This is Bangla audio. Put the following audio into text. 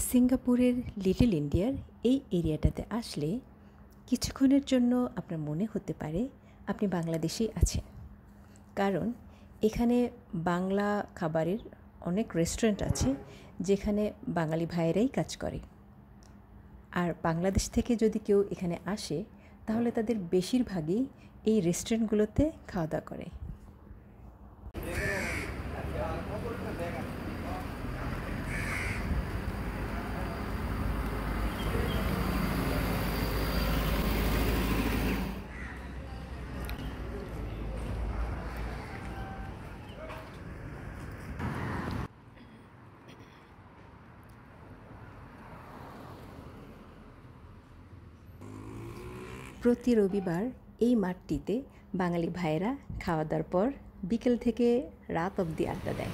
সিঙ্গাপুরের লিটল ইন্ডিয়ার এই এরিয়াটাতে আসলে কিছুক্ষণের জন্য আপনার মনে হতে পারে আপনি বাংলাদেশেই আছেন, কারণ এখানে বাংলা খাবারের অনেক রেস্টুরেন্ট আছে যেখানে বাঙালি ভাইয়েরাই কাজ করে। আর বাংলাদেশ থেকে যদি কেউ এখানে আসে তাহলে তাদের বেশিরভাগই এই রেস্টুরেন্টগুলোতে খাওয়া দাওয়া করে। প্রতি রবিবার এই মাঠটিতে বাঙালি ভাইয়েরা খাওয়া দাওয়ার পর বিকেল থেকে রাত অবধি আড্ডা দেয়।